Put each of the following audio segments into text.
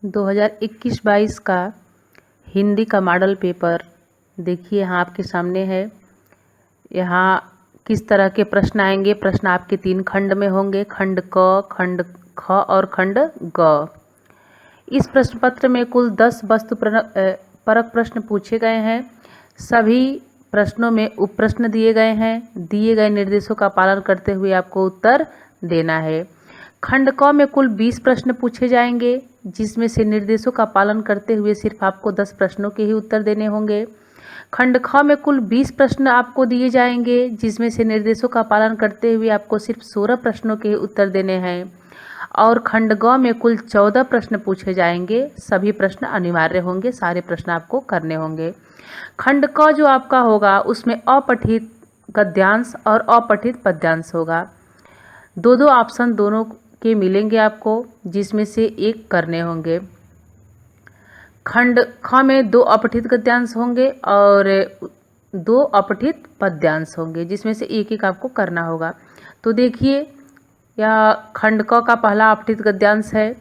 2021-22 का हिंदी का model paper देखिए यहाँ आपके सामने है। यहाँ किस तरह के प्रश्न आएंगे। प्रश्न आपके 3 खंड में होंगे, खंड क, खंड ख और खंड ग। इस प्रश्न पत्र में कुल 10 वस्तु परक प्रश्न पूछे गए हैं। सभी प्रश्नों में उप प्रश्न दिए गए हैं। दिए गए निर्देशों का पालन करते हुए आपको उत्तर देना है। खंड क में कुल 20 प्रश्न पूछे जाएंगे, जिसमें से निर्देशों का पालन करते हुए सिर्फ आपको 10 प्रश्नों के ही उत्तर देने होंगे। खंड ख में कुल 20 प्रश्न आपको दिए जाएंगे, जिसमें से निर्देशों का पालन करते हुए आपको सिर्फ 16 प्रश्नों के ही उत्तर देने हैं। और खंड ग में कुल 14 प्रश्न पूछे जाएंगे। सभी प्रश्न अनिवार्य होंगे, सारे प्रश्न आपको करने होंगे। खंड क जो आपका होगा उसमें अपठित गद्यांश और अपठित पद्यांश होगा। दो ऑप्शन दोनों के मिलेंगे आपको, जिसमें से एक करने होंगे। खंड ख में 2 अपठित गद्यांश होंगे और 2 अपठित पद्यांश होंगे, जिसमें से एक एक आपको करना होगा। तो देखिए, यह खंड क का पहला अपठित गद्यांश है।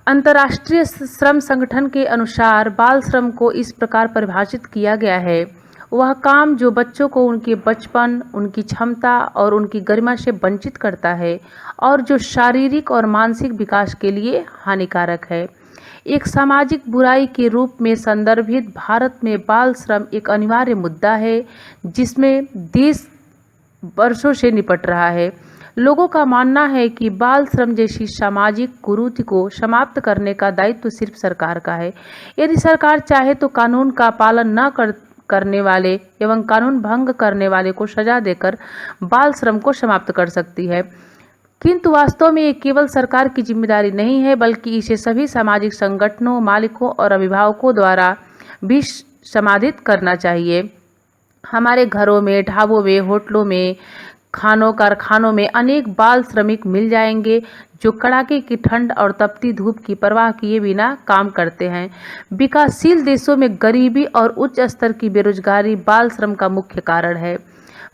अंतर्राष्ट्रीय श्रम संगठन के अनुसार बाल श्रम को इस प्रकार परिभाषित किया गया है: वह काम जो बच्चों को उनके बचपन, उनकी क्षमता और उनकी गरिमा से वंचित करता है और जो शारीरिक और मानसिक विकास के लिए हानिकारक है। एक सामाजिक बुराई के रूप में संदर्भित भारत में बाल श्रम एक अनिवार्य मुद्दा है, जिसमें देश वर्षों से निपट रहा है। लोगों का मानना है कि बाल श्रम जैसी सामाजिक कुरीति को समाप्त करने का दायित्व सिर्फ सरकार का है। यदि सरकार चाहे तो कानून का पालन न करने वाले एवं कानून भंग करने वाले को सजा देकर बाल श्रम को समाप्त कर सकती है, किंतु वास्तव में ये केवल सरकार की जिम्मेदारी नहीं है, बल्कि इसे सभी सामाजिक संगठनों, मालिकों और अभिभावकों द्वारा भी समाधित करना चाहिए। हमारे घरों में, ढाबों में, होटलों में, खानों कारखानों में अनेक बाल श्रमिक मिल जाएंगे, जो कड़ाके की ठंड और तपती धूप की परवाह किए बिना काम करते हैं। विकासशील देशों में गरीबी और उच्च स्तर की बेरोजगारी बाल श्रम का मुख्य कारण है।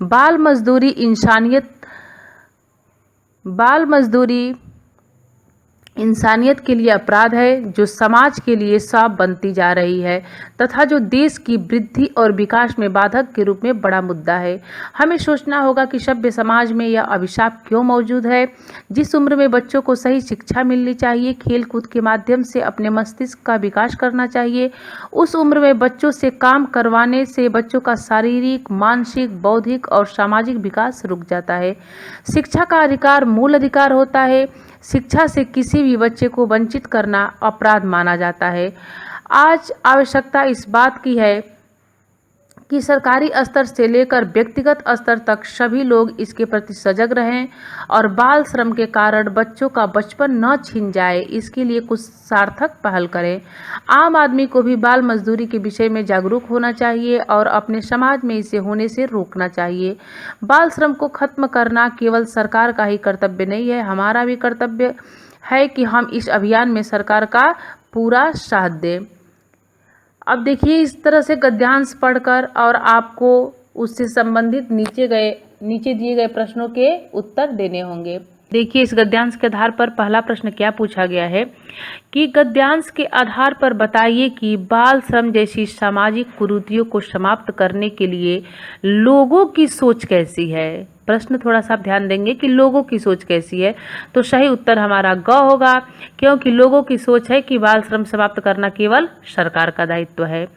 बाल मजदूरी इंसानियत के लिए अपराध है, जो समाज के लिए शाप बनती जा रही है तथा जो देश की वृद्धि और विकास में बाधक के रूप में बड़ा मुद्दा है। हमें सोचना होगा कि सभ्य समाज में यह अभिशाप क्यों मौजूद है। जिस उम्र में बच्चों को सही शिक्षा मिलनी चाहिए, खेल कूद के माध्यम से अपने मस्तिष्क का विकास करना चाहिए, उस उम्र में बच्चों से काम करवाने से बच्चों का शारीरिक, मानसिक, बौद्धिक और सामाजिक विकास रुक जाता है। शिक्षा का अधिकार मूल अधिकार होता है। शिक्षा से किसी भी बच्चे को वंचित करना अपराध माना जाता है। आज आवश्यकता इस बात की है कि सरकारी स्तर से लेकर व्यक्तिगत स्तर तक सभी लोग इसके प्रति सजग रहें और बाल श्रम के कारण बच्चों का बचपन न छिन जाए, इसके लिए कुछ सार्थक पहल करें। आम आदमी को भी बाल मजदूरी के विषय में जागरूक होना चाहिए और अपने समाज में इसे होने से रोकना चाहिए। बाल श्रम को खत्म करना केवल सरकार का ही कर्तव्य नहीं है, हमारा भी कर्तव्य है कि हम इस अभियान में सरकार का पूरा साथ दें। अब देखिए, इस तरह से गद्यांश पढ़कर और आपको उससे संबंधित नीचे दिए गए प्रश्नों के उत्तर देने होंगे। देखिए, इस गद्यांश के आधार पर पहला प्रश्न क्या पूछा गया है कि गद्यांश के आधार पर बताइए कि बाल श्रम जैसी सामाजिक कुरीतियों को समाप्त करने के लिए लोगों की सोच कैसी है। प्रश्न थोड़ा सा आप ध्यान देंगे कि लोगों की सोच कैसी है, तो सही उत्तर हमारा ग होगा, क्योंकि लोगों की सोच है कि बाल श्रम समाप्त करना केवल सरकार का दायित्व है।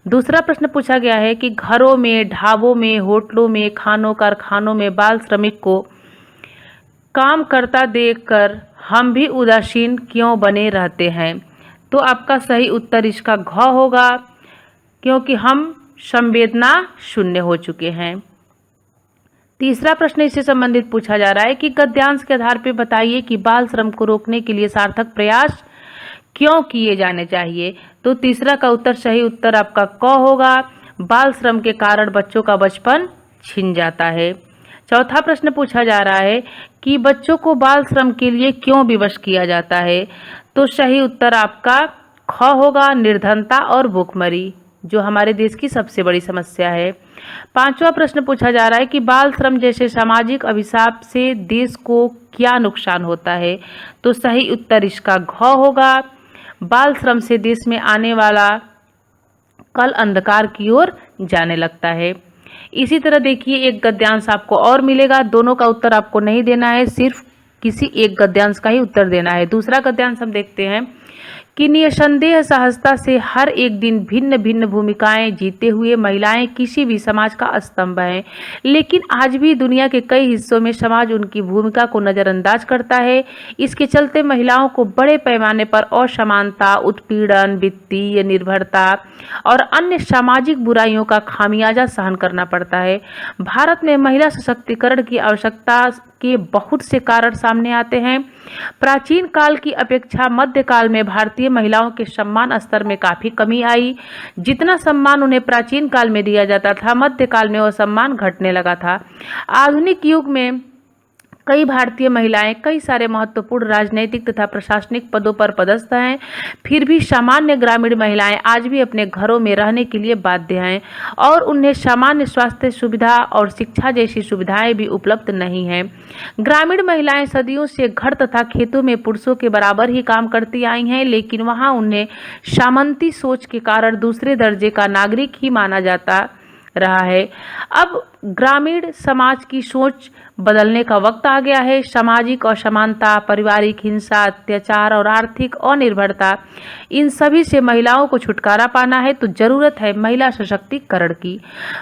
दूसरा प्रश्न पूछा गया है कि घरों में, ढाबों में, होटलों में, खानों कारखानों में बाल श्रमिक को काम करता देखकर हम भी उदासीन क्यों बने रहते हैं। तो आपका सही उत्तर इसका घ होगा, क्योंकि हम संवेदना शून्य हो चुके हैं। तीसरा प्रश्न इससे संबंधित पूछा जा रहा है कि गद्यांश के आधार पर बताइए कि बाल श्रम को रोकने के लिए सार्थक प्रयास क्यों किए जाने चाहिए। तो तीसरा का उत्तर, सही उत्तर आपका क होगा, बाल श्रम के कारण बच्चों का बचपन छिन जाता है। चौथा प्रश्न पूछा जा रहा है कि बच्चों को बाल श्रम के लिए क्यों विवश किया जाता है। तो सही उत्तर आपका ख होगा, निर्धनता और भूखमरी। जो हमारे देश की सबसे बड़ी समस्या है। 5वां प्रश्न पूछा जा रहा है कि बाल श्रम जैसे सामाजिक अभिशाप से देश को क्या नुकसान होता है। तो सही उत्तर इसका घ होगा। बाल श्रम से देश में आने वाला कल अंधकार की ओर जाने लगता है। इसी तरह देखिए, एक गद्यांश आपको और मिलेगा। दोनों का उत्तर आपको नहीं देना है, सिर्फ किसी एक गद्यांश का ही उत्तर देना है। दूसरा गद्यांश हम देखते हैं कि निसंदेह सहजता से हर एक दिन भिन्न भिन्न भूमिकाएं जीते हुए महिलाएं किसी भी समाज का स्तंभ हैं, लेकिन आज भी दुनिया के कई हिस्सों में समाज उनकी भूमिका को नज़रअंदाज करता है। इसके चलते महिलाओं को बड़े पैमाने पर असमानता, उत्पीड़न, वित्तीय निर्भरता और अन्य सामाजिक बुराइयों का खामियाजा सहन करना पड़ता है। भारत में महिला सशक्तिकरण की आवश्यकता के बहुत से कारण सामने आते हैं। प्राचीन काल की अपेक्षा मध्यकाल में भारतीय महिलाओं के सम्मान स्तर में काफी कमी आई। जितना सम्मान उन्हें प्राचीन काल में दिया जाता था, मध्यकाल में वह सम्मान घटने लगा था। आधुनिक युग में कई भारतीय महिलाएं कई सारे महत्वपूर्ण राजनीतिक तथा प्रशासनिक पदों पर पदस्थ हैं, फिर भी सामान्य ग्रामीण महिलाएं आज भी अपने घरों में रहने के लिए बाध्य हैं और उन्हें सामान्य स्वास्थ्य सुविधा और शिक्षा जैसी सुविधाएं भी उपलब्ध नहीं हैं। ग्रामीण महिलाएं सदियों से घर तथा खेतों में पुरुषों के बराबर ही काम करती आई हैं, लेकिन वहां उन्हें सामंती सोच के कारण दूसरे दर्जे का नागरिक ही माना जाता रहा है। अब ग्रामीण समाज की सोच बदलने का वक्त आ गया है। सामाजिक असमानता, पारिवारिक हिंसा, अत्याचार और आर्थिक अनिर्भरता, इन सभी से महिलाओं को छुटकारा पाना है, तो जरूरत है महिला सशक्तिकरण की।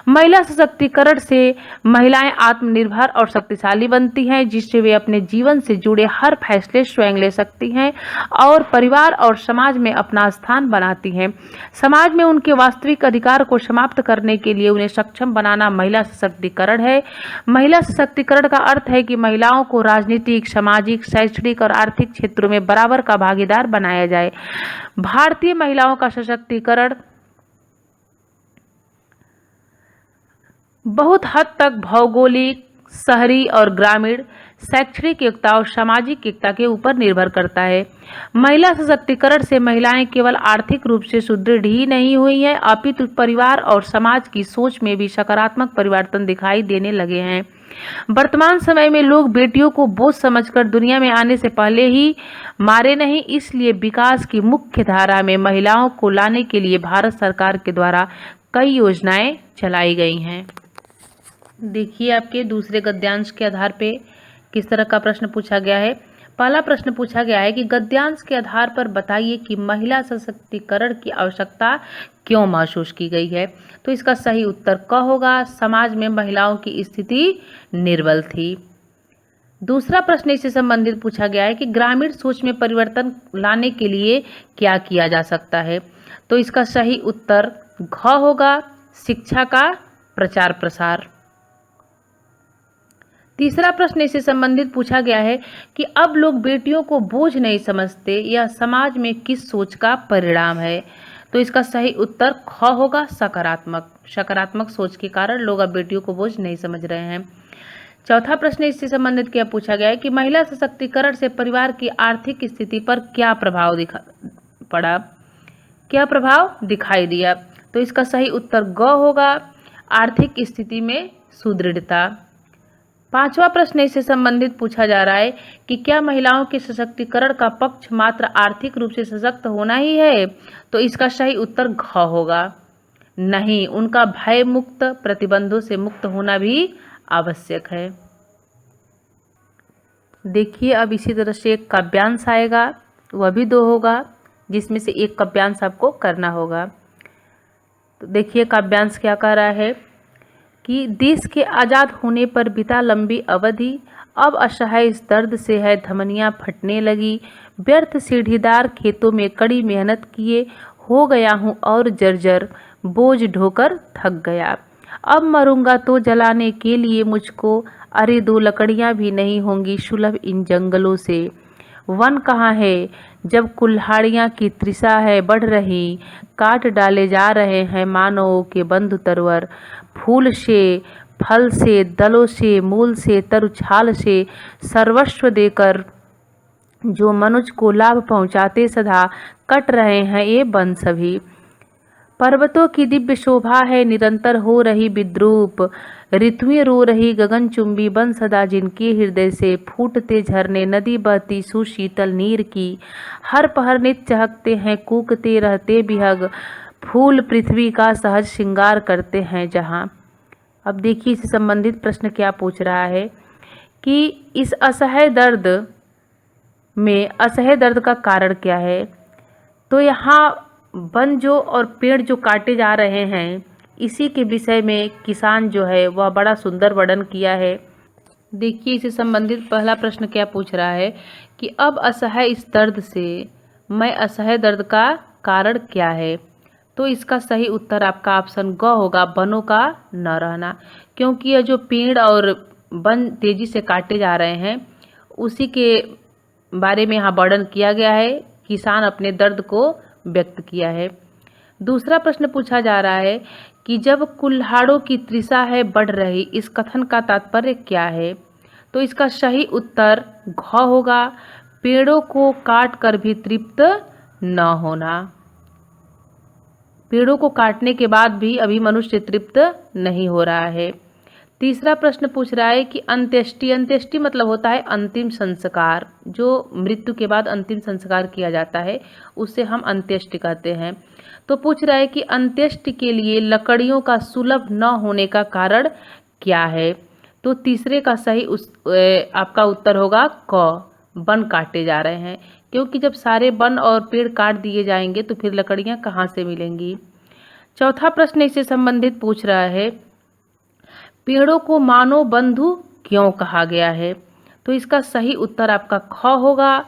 महिला सशक्तिकरण से महिलाएं आत्मनिर्भर और शक्तिशाली बनती हैं, जिससे वे अपने जीवन से जुड़े हर फैसले स्वयं ले सकती हैं और परिवार और समाज में अपना स्थान बनाती हैं। समाज में उनके वास्तविक अधिकार को समाप्त करने के लिए उन्हें सक्षम बनाना महिला सशक्तिकरण है। महिला सशक्तिकरण का अर्थ है कि महिलाओं को राजनीतिक, सामाजिक, शैक्षणिक और आर्थिक क्षेत्रों में बराबर का भागीदार बनाया जाए। भारतीय महिलाओं का सशक्तिकरण बहुत हद तक भौगोलिक, शहरी और ग्रामीण, शैक्षणिक एकता और सामाजिक एकता के ऊपर निर्भर करता है। महिला सशक्तिकरण से महिलाएं केवल आर्थिक रूप से सुदृढ़ ही नहीं हुई हैं, अपितु परिवार और समाज की सोच में भी सकारात्मक परिवर्तन दिखाई देने लगे हैं। वर्तमान समय में लोग बेटियों को बोझ समझकर दुनिया में आने से पहले ही मारे नहीं, इसलिए विकास की मुख्य धारा में महिलाओं को लाने के लिए भारत सरकार के द्वारा कई योजनाएं चलाई गई हैं। देखिए, आपके दूसरे गद्यांश के आधार पे किस तरह का प्रश्न पूछा गया है। पहला प्रश्न पूछा गया है कि गद्यांश के आधार पर बताइए कि महिला सशक्तिकरण की आवश्यकता क्यों महसूस की गई है। तो इसका सही उत्तर क होगा। समाज में महिलाओं की स्थिति निर्बल थी। दूसरा प्रश्न इससे संबंधित पूछा गया है कि ग्रामीण सोच में परिवर्तन लाने के लिए क्या किया जा सकता है। तो इसका सही उत्तर घ होगा, शिक्षा का प्रचार प्रसार। तीसरा प्रश्न इससे संबंधित पूछा गया है कि अब लोग बेटियों को बोझ नहीं समझते, यह समाज में किस सोच का परिणाम है। तो इसका सही उत्तर ख होगा, सकारात्मक। सकारात्मक सोच के कारण लोग अब बेटियों को बोझ नहीं समझ रहे हैं। चौथा प्रश्न इससे संबंधित क्या पूछा गया है कि महिला सशक्तिकरण से परिवार की आर्थिक स्थिति पर क्या प्रभाव दिखाई दिया। तो इसका सही उत्तर ग होगा, आर्थिक स्थिति में सुदृढ़ता। पांचवा प्रश्न इससे संबंधित पूछा जा रहा है कि क्या महिलाओं के सशक्तिकरण का पक्ष मात्र आर्थिक रूप से सशक्त होना ही है। तो इसका सही उत्तर घ होगा, नहीं, उनका भय मुक्त, प्रतिबंधों से मुक्त होना भी आवश्यक है। देखिए, अब इसी तरह से एक काव्यांश आएगा, वह भी 2 होगा, जिसमें से एक काव्यांश आपको करना होगा। तो देखिए, काव्यांश क्या कह रहा है कि देश के आज़ाद होने पर बिता लंबी अवधि, अब असहाय इस दर्द से है धमनियाँ फटने लगी। व्यर्थ सीढ़ीदार खेतों में कड़ी मेहनत किए हो गया हूँ और जर्जर, बोझ ढोकर थक गया। अब मरूंगा तो जलाने के लिए मुझको, अरे 2 लकड़ियाँ भी नहीं होंगी सुलभ इन जंगलों से। वन कहाँ है जब कुल्हाड़ियाँ की तृषा है बढ़ रही, काट डाले जा रहे हैं मानवों के बंधु तरवर। फूल से, फल से, दलों से, मूल से, तरुछाल से सर्वस्व देकर जो मनुष्य को लाभ पहुँचाते सदा कट रहे हैं ये वन सभी। पर्वतों की दिव्य शोभा है निरंतर हो रही विद्रूप, ऋतुएं रो रही गगनचुंबी बन सदा जिनके हृदय से, फूटते झरने नदी बहती सुशीतल नीर की, हर पहर नित चहकते हैं कूकते रहते बिहग, फूल पृथ्वी का सहज श्रृंगार करते हैं जहाँ। अब देखिए इससे संबंधित प्रश्न क्या पूछ रहा है कि इस असह्य दर्द का कारण क्या है। तो यहाँ वन जो और पेड़ जो काटे जा रहे हैं, इसी के विषय में किसान जो है वह बड़ा सुंदर वर्णन किया है। देखिए इससे संबंधित पहला प्रश्न क्या पूछ रहा है कि अब असह्य इस दर्द से मैं असह्य दर्द का कारण क्या है। तो इसका सही उत्तर आपका ऑप्शन ग होगा, वनों का न रहना। क्योंकि यह जो पेड़ और वन तेजी से काटे जा रहे हैं, उसी के बारे में यहाँ वर्णन किया गया है, किसान अपने दर्द को व्यक्त किया है। दूसरा प्रश्न पूछा जा रहा है कि जब कुल्हाड़ों की तृषा है बढ़ रही, इस कथन का तात्पर्य क्या है। तो इसका सही उत्तर घ होगा, पेड़ों को काट कर भी तृप्त न होना। पेड़ों को काटने के बाद भी अभी मनुष्य तृप्त नहीं हो रहा है। तीसरा प्रश्न पूछ रहा है कि अंत्येष्टि मतलब होता है अंतिम संस्कार, जो मृत्यु के बाद अंतिम संस्कार किया जाता है उसे हम अंत्येष्टि कहते हैं। तो पूछ रहा है कि अंत्येष्टि के लिए लकड़ियों का सुलभ न होने का कारण क्या है। तो तीसरे का सही आपका उत्तर होगा क, वन काटे जा रहे हैं। क्योंकि जब सारे वन और पेड़ काट दिए जाएंगे तो फिर लकड़ियां कहाँ से मिलेंगी। चौथा प्रश्न इससे संबंधित पूछ रहा है, पेड़ों को मानव बंधु क्यों कहा गया है। तो इसका सही उत्तर आपका ख होगा,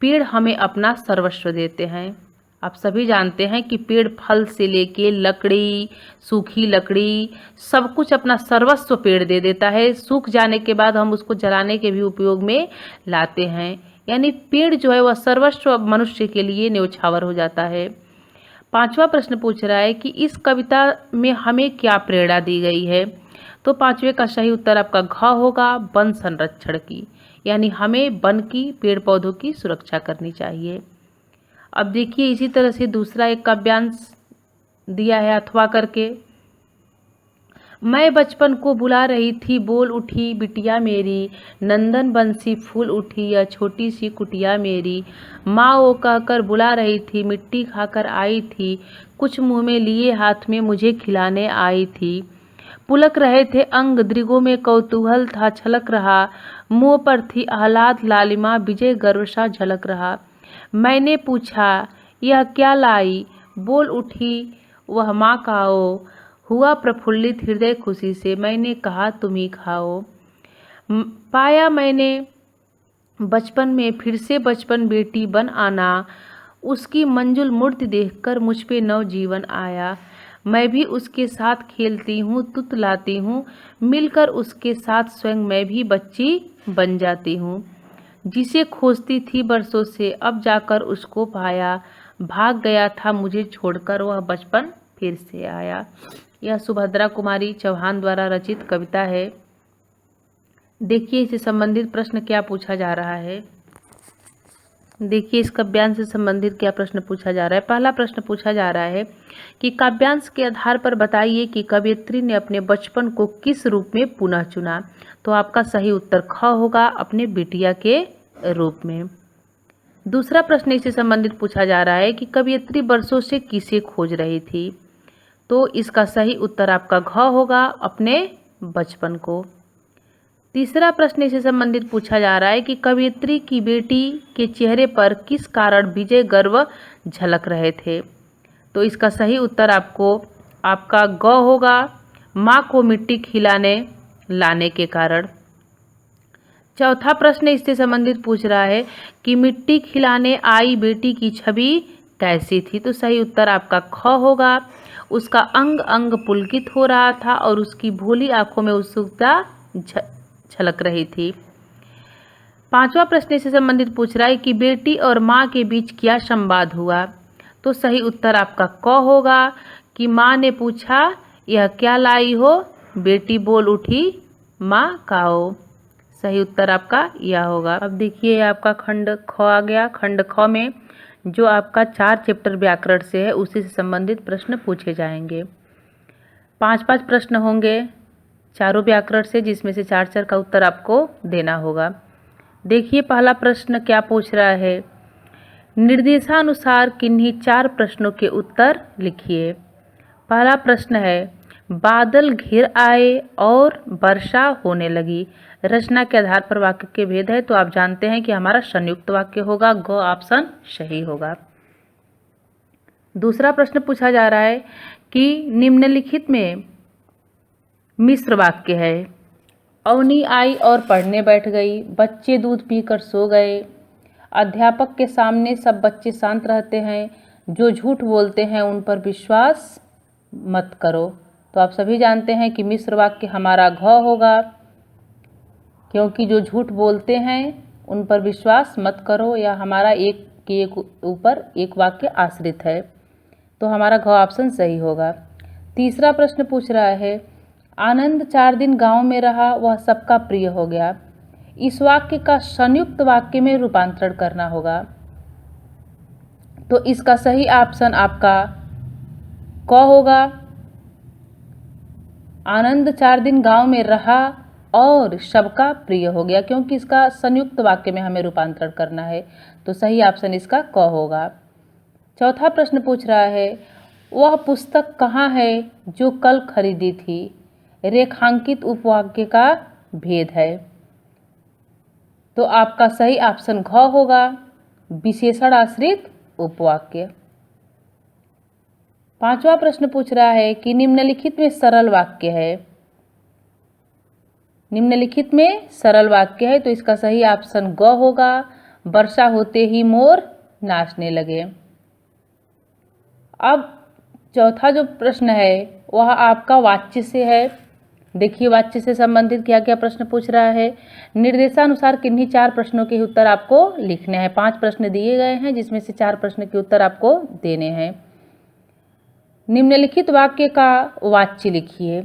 पेड़ हमें अपना सर्वस्व देते हैं। आप सभी जानते हैं कि पेड़ फल से लेके लकड़ी, सूखी लकड़ी, सब कुछ अपना सर्वस्व पेड़ दे देता है। सूख जाने के बाद हम उसको जलाने के भी उपयोग में लाते हैं। यानी पेड़ जो है वह सर्वस्व मनुष्य के लिए न्यौछावर हो जाता है। पांचवा प्रश्न पूछ रहा है कि इस कविता में हमें क्या प्रेरणा दी गई है। तो पांचवे का सही उत्तर आपका घ होगा, वन संरक्षण की। यानी हमें वन की, पेड़ पौधों की सुरक्षा करनी चाहिए। अब देखिए इसी तरह से दूसरा एक काव्यांश दिया है अथवा करके। मैं बचपन को बुला रही थी बोल उठी बिटिया मेरी, नंदन बंसी फूल उठी यह छोटी सी कुटिया मेरी, माँ वो कहकर बुला रही थी मिट्टी खाकर आई थी, कुछ मुंह में लिए हाथ में मुझे खिलाने आई थी, पुलक रहे थे अंग दृगों में कौतूहल था छलक रहा, मुंह पर थी आह्लाद लालिमा विजय गर्व सा झलक रहा, मैंने पूछा यह क्या लाई, बोल उठी वह माँ खाओ, हुआ प्रफुल्लित हृदय खुशी से, मैंने कहा तुम ही खाओ। पाया मैंने बचपन में फिर से बचपन बेटी बन आना, उसकी मंजुल मूर्ति देखकर मुझ पे नव जीवन आया, मैं भी उसके साथ खेलती हूँ तुतलाती हूँ, मिलकर उसके साथ स्वयं मैं भी बच्ची बन जाती हूँ, जिसे खोजती थी बरसों से अब जाकर उसको पाया, भाग गया था मुझे छोड़कर वह बचपन फिर से आया। यह सुभद्रा कुमारी चौहान द्वारा रचित कविता है। देखिए इससे संबंधित प्रश्न क्या पूछा जा रहा है। देखिए इस काव्यांश से संबंधित क्या प्रश्न पूछा जा रहा है। पहला प्रश्न पूछा जा रहा है कि काव्यांश के आधार पर बताइए कि कवयित्री ने अपने बचपन को किस रूप में पुनः चुना। तो आपका सही उत्तर ख होगा, अपने बिटिया के रूप में। दूसरा प्रश्न इससे संबंधित पूछा जा रहा है कि कवयित्री वर्षों से किसे खोज रही थी। तो इसका सही उत्तर आपका घ होगा, अपने बचपन को। तीसरा प्रश्न इससे संबंधित पूछा जा रहा है कि कवयित्री की बेटी के चेहरे पर किस कारण विजय गर्व झलक रहे थे। तो इसका सही उत्तर आपका ग होगा, माँ को मिट्टी खिलाने लाने के कारण। चौथा प्रश्न इससे संबंधित पूछ रहा है कि मिट्टी खिलाने आई बेटी की छवि कैसी थी। तो सही उत्तर आपका ख होगा, उसका अंग अंग पुलकित हो रहा था और उसकी भोली आंखों में उत्सुकता छलक रही थी। पांचवा प्रश्न से संबंधित पूछ रहा है कि बेटी और माँ के बीच क्या संवाद हुआ। तो सही उत्तर आपका क होगा कि माँ ने पूछा यह क्या लाई हो, बेटी बोल उठी माँ खाओ। सही उत्तर आपका यह होगा। अब देखिए आपका खंड ख आ गया। खंड ख में जो आपका 4 चैप्टर व्याकरण से है उसी से संबंधित प्रश्न पूछे जाएंगे। 5-5 प्रश्न होंगे चारों व्याकरण से, जिसमें से 4-4 का उत्तर आपको देना होगा। देखिए पहला प्रश्न क्या पूछ रहा है, निर्देशानुसार किन्हीं 4 प्रश्नों के उत्तर लिखिए। पहला प्रश्न है, बादल घिर आए और वर्षा होने लगी, रचना के आधार पर वाक्य के भेद है। तो आप जानते हैं कि हमारा संयुक्त वाक्य होगा, ग ऑप्शन सही होगा। दूसरा प्रश्न पूछा जा रहा है कि निम्नलिखित में मिश्र वाक्य है। अवनी आई और पढ़ने बैठ गई, बच्चे दूध पीकर सो गए, अध्यापक के सामने सब बच्चे शांत रहते हैं, जो झूठ बोलते हैं उन पर विश्वास मत करो। तो आप सभी जानते हैं कि मिश्र वाक्य हमारा घ होगा, क्योंकि जो झूठ बोलते हैं उन पर विश्वास मत करो, या हमारा एक के ऊपर एक वाक्य आश्रित है, तो हमारा घ ऑप्शन सही होगा। तीसरा प्रश्न पूछ रहा है, आनंद 4 दिन गांव में रहा, वह सबका प्रिय हो गया। इस वाक्य का संयुक्त वाक्य में रूपांतरण करना होगा। तो इसका सही ऑप्शन आपका क होगा। आनंद 4 दिन गांव में रहा और सबका प्रिय हो गया, क्योंकि इसका संयुक्त वाक्य में हमें रूपांतरण करना है। तो सही ऑप्शन इसका क होगा। चौथा प्रश्न पूछ रहा है, वह पुस्तक कहाँ है जो कल खरीदी थी, रेखांकित उपवाक्य का भेद है। तो आपका सही ऑप्शन घ होगा, विशेषण आश्रित उपवाक्य। पांचवा प्रश्न पूछ रहा है कि निम्नलिखित में सरल वाक्य है। निम्नलिखित में सरल वाक्य है, तो इसका सही ऑप्शन ग होगा, वर्षा होते ही मोर नाचने लगे। अब चौथा जो प्रश्न है वह आपका वाच्य से है। देखिए वाच्य से संबंधित क्या क्या प्रश्न पूछ रहा है। निर्देशानुसार किन्हीं 4 प्रश्नों के उत्तर आपको लिखने हैं। 5 प्रश्न दिए गए हैं, जिसमें से 4 प्रश्न के उत्तर आपको देने हैं। निम्नलिखित वाक्य का वाच्य लिखिए।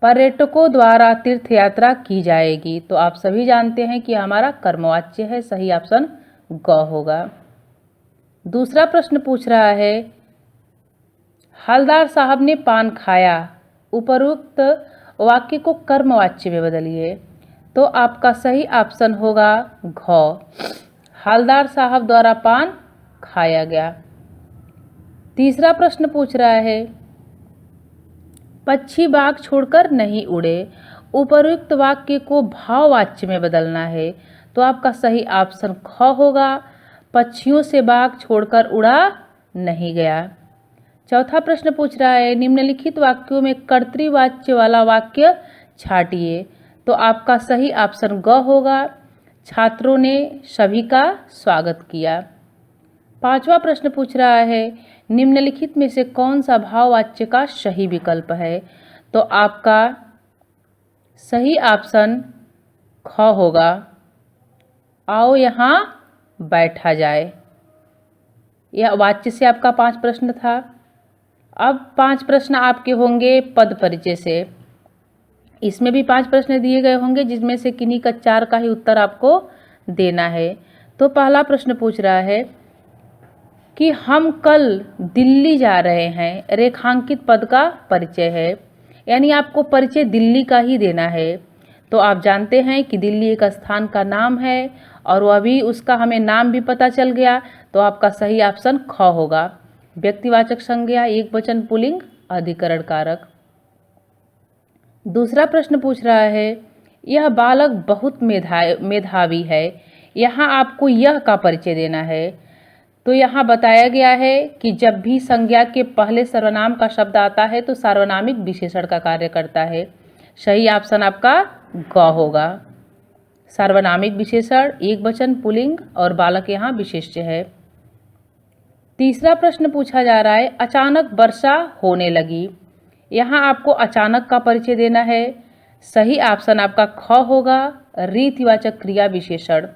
पर्यटकों द्वारा तीर्थ यात्रा की जाएगी। तो आप सभी जानते हैं कि हमारा कर्मवाच्य है, सही ऑप्शन ग होगा। दूसरा प्रश्न पूछ रहा है, हलदार साहब ने पान खाया, उपरोक्त वाक्य को कर्मवाच्य में बदलिए। तो आपका सही ऑप्शन होगा घ, हलदार साहब द्वारा पान खाया गया। तीसरा प्रश्न पूछ रहा है, पक्षी बाग छोड़कर नहीं उड़े, उपरोक्त वाक्य को भाववाच्य में बदलना है। तो आपका सही ऑप्शन ख होगा, पक्षियों से बाग छोड़कर उड़ा नहीं गया। चौथा प्रश्न पूछ रहा है, निम्नलिखित वाक्यों में कर्तृवाच्य वाला वाक्य छांटिए। तो आपका सही ऑप्शन ग होगा, छात्रों ने सभी का स्वागत किया। पांचवा प्रश्न पूछ रहा है, निम्नलिखित में से कौन सा भाववाच्य का सही विकल्प है। तो आपका सही ऑप्शन ख होगा, आओ यहाँ बैठा जाए। यह वाच्य से आपका 5 प्रश्न था। अब 5 प्रश्न आपके होंगे पद परिचय से। इसमें भी 5 प्रश्न दिए गए होंगे, जिसमें से किन्हीं का 4 का ही उत्तर आपको देना है। तो पहला प्रश्न पूछ रहा है कि हम कल दिल्ली जा रहे हैं, रेखांकित पद का परिचय है, यानी आपको परिचय दिल्ली का ही देना है। तो आप जानते हैं कि दिल्ली एक स्थान का नाम है, और वह भी उसका हमें नाम भी पता चल गया। तो आपका सही ऑप्शन ख होगा, व्यक्तिवाचक संज्ञा, एकवचन पुल्लिंग, अधिकरण कारक। दूसरा प्रश्न पूछ रहा है, यह बालक बहुत मेधावी है, यहाँ आपको यह का परिचय देना है। तो यहाँ बताया गया है कि जब भी संज्ञा के पहले सर्वनाम का शब्द आता है तो सार्वनामिक विशेषण का कार्य करता है। सही ऑप्शन आपका ग होगा, सार्वनामिक विशेषण, एकवचन पुल्लिंग और बालक यहाँ विशेष्य है। तीसरा प्रश्न पूछा जा रहा है, अचानक वर्षा होने लगी, यहाँ आपको अचानक का परिचय देना है। सही ऑप्शन आपका ख होगा, रीतिवाचक क्रिया विशेषण।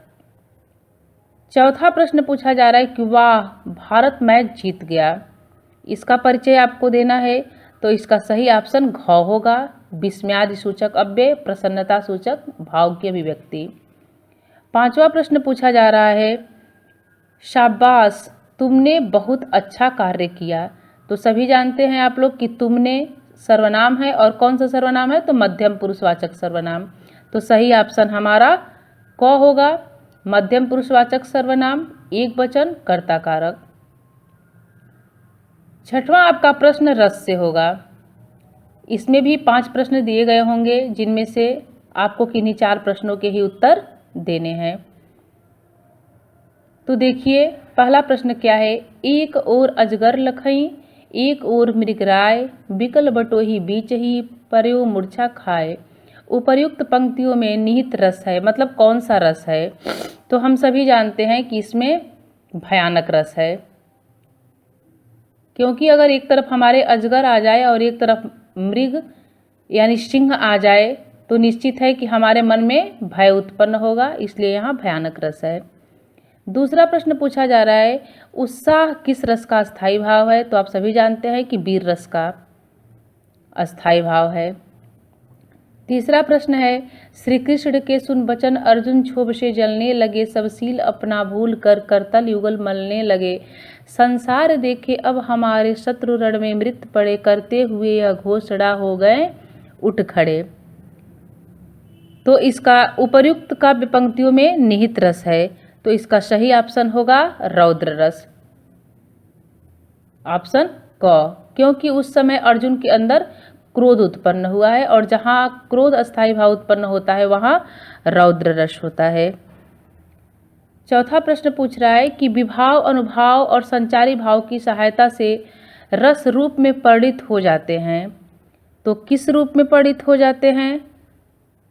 चौथा प्रश्न पूछा जा रहा है कि वाह भारत मैच जीत गया, इसका परिचय आपको देना है। तो इसका सही ऑप्शन घ होगा, विस्मयादि सूचक अव्यय, प्रसन्नता सूचक भाव की अभिव्यक्ति। पांचवा प्रश्न पूछा जा रहा है शाबाश, तुमने बहुत अच्छा कार्य किया। तो सभी जानते हैं आप लोग कि तुमने सर्वनाम है, और कौन सा सर्वनाम है? तो मध्यम पुरुषवाचक सर्वनाम। तो सही ऑप्शन हमारा क होगा, मध्यम पुरुषवाचक सर्वनाम, एक वचन, कर्ता कारक। छठवां आपका प्रश्न रस से होगा। इसमें भी 5 प्रश्न दिए गए होंगे, जिनमें से आपको किन्हीं 4 प्रश्नों के ही उत्तर देने हैं। तो देखिए पहला प्रश्न क्या है? एक ओर अजगर लखई, एक ओर मृगराय, बिकल बटोही बीच ही, पर्यो मूर्छा खाए। उपर्युक्त पंक्तियों में निहित रस है, मतलब कौन सा रस है? तो हम सभी जानते हैं कि इसमें भयानक रस है, क्योंकि अगर एक तरफ हमारे अजगर आ जाए और एक तरफ मृग यानी सिंह आ जाए तो निश्चित है कि हमारे मन में भय उत्पन्न होगा, इसलिए यहाँ भयानक रस है। दूसरा प्रश्न पूछा जा रहा है, उत्साह किस रस का अस्थायी भाव है? तो आप सभी जानते हैं कि वीर रस का अस्थायी भाव है। तीसरा प्रश्न है, श्री कृष्ण के सुन बचन अर्जुन क्षोभ से जलने लगे, सबशील अपना भूल कर करतल युगल मलने लगे, संसार देखे अब हमारे शत्रु रण में मृत पड़े, करते हुए यह घोषणा हो गए उठ खड़े। तो इसका उपर्युक्त काव्य पंक्तियों में निहित रस है, तो इसका सही ऑप्शन होगा रौद्र रस, ऑप्शन क, क्योंकि उस समय अर्जुन के अंदर क्रोध उत्पन्न हुआ है, और जहाँ क्रोध अस्थायी भाव उत्पन्न होता है वहाँ रौद्र रस होता है। चौथा प्रश्न पूछ रहा है कि विभाव, अनुभाव और संचारी भाव की सहायता से रस रूप में परिणित हो जाते हैं। तो किस रूप में परिणित हो जाते हैं?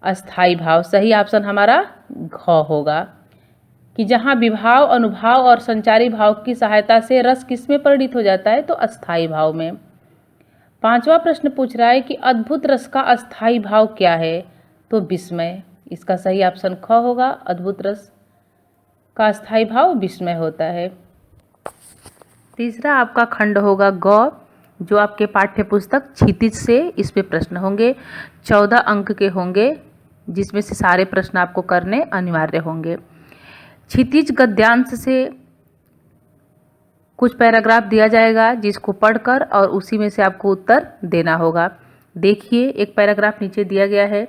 अस्थायी भाव। सही ऑप्शन हमारा घ होगा, कि जहाँ विभाव, अनुभाव और संचारी भाव की सहायता से रस किस में परिणित हो जाता है? तो अस्थायी भाव में। पांचवा प्रश्न पूछ रहा है कि अद्भुत रस का अस्थायी भाव क्या है? तो विस्मय। इसका सही ऑप्शन ख होगा, अद्भुत रस का अस्थायी भाव विस्मय होता है। तीसरा आपका खंड होगा ग, जो आपके पाठ्य पुस्तक क्षितिज से इस पे प्रश्न होंगे। 14 अंक के होंगे, जिसमें से सारे प्रश्न आपको करने अनिवार्य होंगे। क्षितिज गद्यांश से कुछ पैराग्राफ दिया जाएगा, जिसको पढ़कर और उसी में से आपको उत्तर देना होगा। देखिए एक पैराग्राफ नीचे दिया गया है,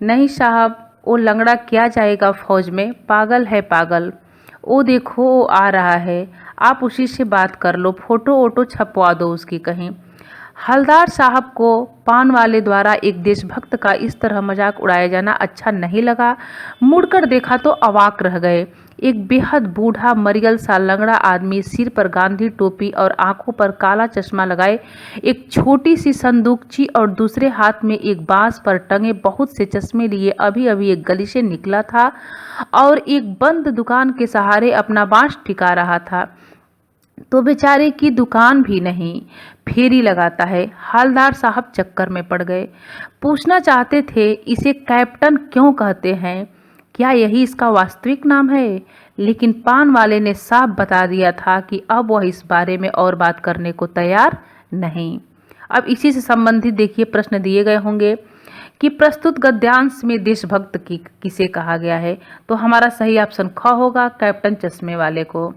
नहीं साहब वो लंगड़ा क्या जाएगा फौज में, पागल है पागल, वो देखो वो आ रहा है, आप उसी से बात कर लो, फोटो वोटो छपवा दो उसकी कहीं। हलदार साहब को पान वाले द्वारा एक देशभक्त का इस तरह मजाक उड़ाया जाना अच्छा नहीं लगा। मुड़कर देखा तो अवाक रह गए। एक बेहद बूढ़ा मरियल सा लंगड़ा आदमी, सिर पर गांधी टोपी और आंखों पर काला चश्मा लगाए, एक छोटी सी संदूकची और दूसरे हाथ में एक बांस पर टंगे बहुत से चश्मे लिए अभी अभी एक गली से निकला था और एक बंद दुकान के सहारे अपना बांस टिका रहा था। तो बेचारे की दुकान भी नहीं, फेरी लगाता है। हवलदार साहब चक्कर में पड़ गए। पूछना चाहते थे इसे कैप्टन क्यों कहते हैं, क्या यही इसका वास्तविक नाम है? लेकिन पान वाले ने साफ बता दिया था कि अब वह इस बारे में और बात करने को तैयार नहीं। अब इसी से संबंधित देखिए प्रश्न दिए गए होंगे कि प्रस्तुत गद्यांश में देशभक्त किसे कहा गया है? तो हमारा सही ऑप्शन ख होगा, कैप्टन चश्मे वाले को।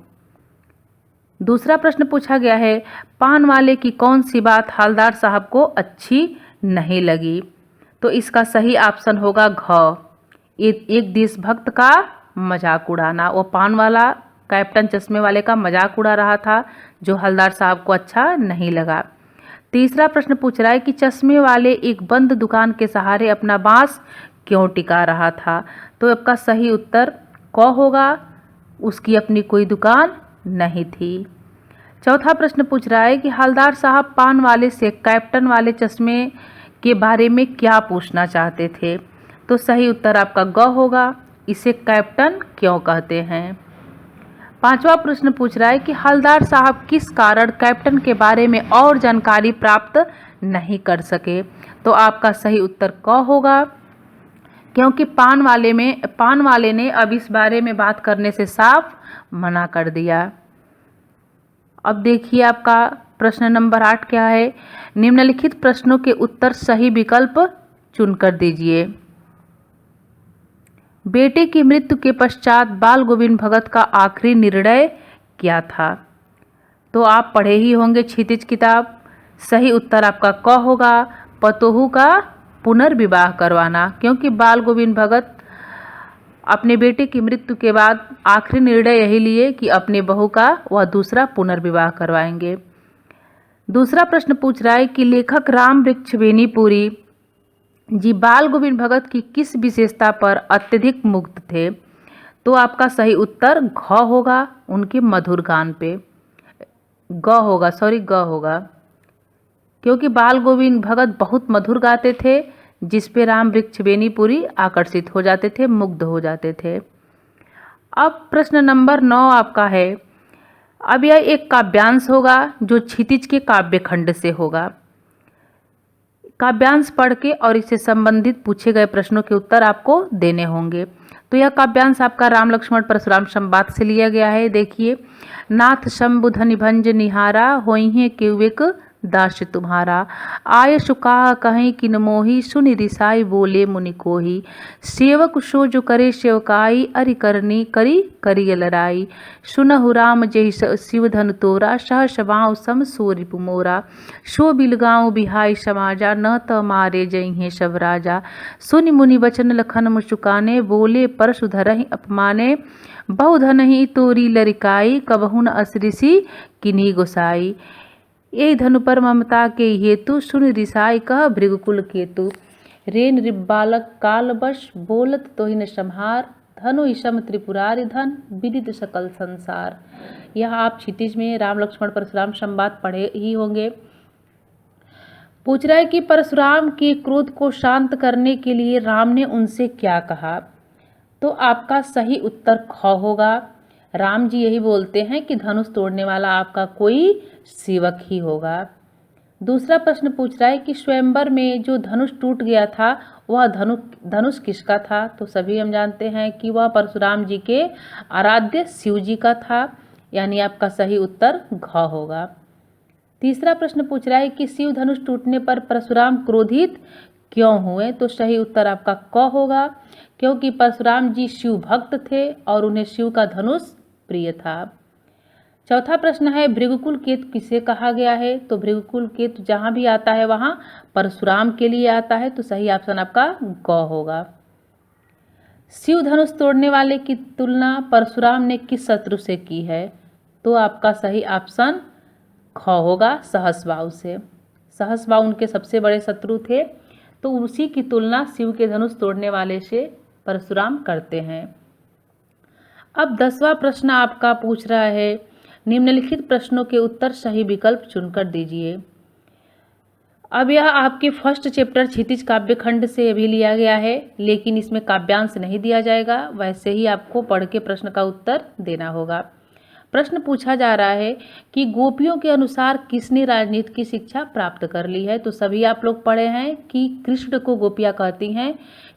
दूसरा प्रश्न पूछा गया है, पान वाले की कौन सी बात हवलदार साहब को अच्छी नहीं लगी? तो इसका सही ऑप्शन होगा घ, एक देशभक्त का मजाक उड़ाना। वो पान वाला कैप्टन चश्मे वाले का मजाक उड़ा रहा था, जो हवलदार साहब को अच्छा नहीं लगा। तीसरा प्रश्न पूछ रहा है कि चश्मे वाले एक बंद दुकान के सहारे अपना बांस क्यों टिका रहा था? तो आपका सही उत्तर क होगा, उसकी अपनी कोई दुकान नहीं थी। चौथा प्रश्न पूछ रहा है कि हवलदार साहब पान वाले से कैप्टन वाले चश्मे के बारे में क्या पूछना चाहते थे? तो सही उत्तर आपका ग होगा, इसे कैप्टन क्यों कहते हैं। पांचवा प्रश्न पूछ रहा है कि हवलदार साहब किस कारण कैप्टन के बारे में और जानकारी प्राप्त नहीं कर सके? तो आपका सही उत्तर क होगा, क्योंकि पान वाले ने अब इस बारे में बात करने से साफ मना कर दिया। अब देखिए आपका प्रश्न नंबर 8 क्या है? निम्नलिखित प्रश्नों के उत्तर सही विकल्प चुनकर दीजिए। बेटे की मृत्यु के पश्चात बाल गोविंद भगत का आखिरी निर्णय क्या था? तो आप पढ़े ही होंगे क्षितिज किताब। सही उत्तर आपका क होगा, पतोहू का पुनर्विवाह करवाना, क्योंकि बाल गोविंद भगत अपने बेटे की मृत्यु के बाद आखिरी निर्णय यही लिए कि अपने बहू का वह दूसरा पुनर्विवाह करवाएंगे। दूसरा प्रश्न पूछ रहा है कि लेखक राम वृक्ष बेनीपुरी जी बाल गोविंद भगत की किस विशेषता पर अत्यधिक मुग्ध थे? तो आपका सही उत्तर घ होगा, उनके मधुर गान पे। ग होगा, क्योंकि बाल गोविंद भगत बहुत मधुर गाते थे, जिस पे राम वृक्ष बेनीपुरी आकर्षित हो जाते थे, मुग्ध हो जाते थे। अब प्रश्न नंबर 9 आपका है। अब यह एक काव्यांश होगा जो क्षितिज के काव्यखंड से होगा। काव्यांश पढ़ के और इससे संबंधित पूछे गए प्रश्नों के उत्तर आपको देने होंगे। तो यह काव्यांश आपका राम लक्ष्मण परशुराम संवाद से लिया गया है। देखिए, नाथ शंभु धनि भंज निहारा, होइहे केउवेक दास तुम्हारा, आय सुकाह कहीं किन मोही, सुनि रिसाई बोले मुनि कोही, सेवक सो जो करे सेवकाई, अरि करनी करी करिय लड़ाई, सुनहु राम जहि शिव धन तोरा, सहस बाँव सम सो रिपु मोरा, सो बिलगाँव बिहाई समाजा, न त मारे जइहे सब राजा, सुनि मुनि वचन लखन मुचुकाने, बोले परशु धरहि अपमाने, बहु धनहि तोरी लरिकाई, कबहुन असृषि किन्ही गोसाई, यही धनु पर ममता के हेतु, सुन रिसाई कह भृगुकुल केतु, रेन रिबालक काल बश, बोलत तोहि न संहार, धनु ईशम त्रिपुरारि धन, विदित सकल संसार। यह आप क्षितिज में राम लक्ष्मण परशुराम संवाद पढ़े ही होंगे। पूछ रहा है कि परशुराम के क्रोध को शांत करने के लिए राम ने उनसे क्या कहा? तो आपका सही उत्तर ख होगा। राम जी यही बोलते हैं कि धनुष तोड़ने वाला आपका कोई सेवक ही होगा। दूसरा प्रश्न पूछ रहा है कि स्वयंवर में जो धनुष टूट गया था वह धनुष किसका था? तो सभी हम जानते हैं कि वह परशुराम जी के आराध्य शिव जी का था, यानी आपका सही उत्तर घ होगा। तीसरा प्रश्न पूछ रहा है कि शिव धनुष टूटने पर परशुराम क्रोधित क्यों हुए? तो सही उत्तर आपका क होगा, क्योंकि परशुराम जी शिव भक्त थे और उन्हें शिव का धनुष प्रिय था। चौथा प्रश्न है भृगुकुल केतु किसे कहा गया है? तो भृगुकुल केतु जहां भी आता है वहां परशुराम के लिए आता है, तो सही ऑप्शन आपका ग होगा। शिव धनुष तोड़ने वाले की तुलना परशुराम ने किस शत्रु से की है? तो आपका सही ऑप्शन ख होगा, सहस्वाऊ से। सहस्वाऊ उनके सबसे बड़े शत्रु थे, तो उसी की तुलना शिव के धनुष तोड़ने वाले से परशुराम करते हैं। अब 10वां प्रश्न आपका पूछ रहा है, निम्नलिखित प्रश्नों के उत्तर सही विकल्प चुनकर दीजिए। अब यह आपके फर्स्ट चैप्टर क्षितिज काव्यखंड से भी लिया गया है, लेकिन इसमें काव्यांश नहीं दिया जाएगा, वैसे ही आपको पढ़ के प्रश्न का उत्तर देना होगा। प्रश्न पूछा जा रहा है कि गोपियों के अनुसार किसने राजनीति की शिक्षा प्राप्त कर ली है? तो सभी आप लोग पढ़े हैं कि कृष्ण को गोपियाँ कहती हैं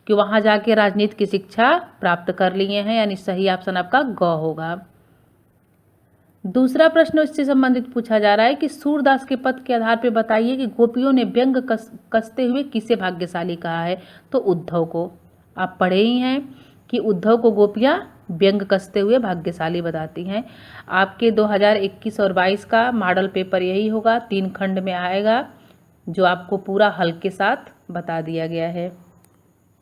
कि वहाँ जाके राजनीति की शिक्षा प्राप्त कर लिए हैं, यानी सही ऑप्शन आपका ग होगा। दूसरा प्रश्न इससे संबंधित पूछा जा रहा है कि सूरदास के पद के आधार पर बताइए कि गोपियों ने व्यंग कसते हुए किसे भाग्यशाली कहा है? तो उद्धव को। आप पढ़े ही हैं कि उद्धव को गोपियाँ व्यंग कसते हुए भाग्यशाली बताती हैं। आपके 2021 और 22 का मॉडल पेपर यही होगा, 3 खंड में आएगा, जो आपको पूरा हल के साथ बता दिया गया है।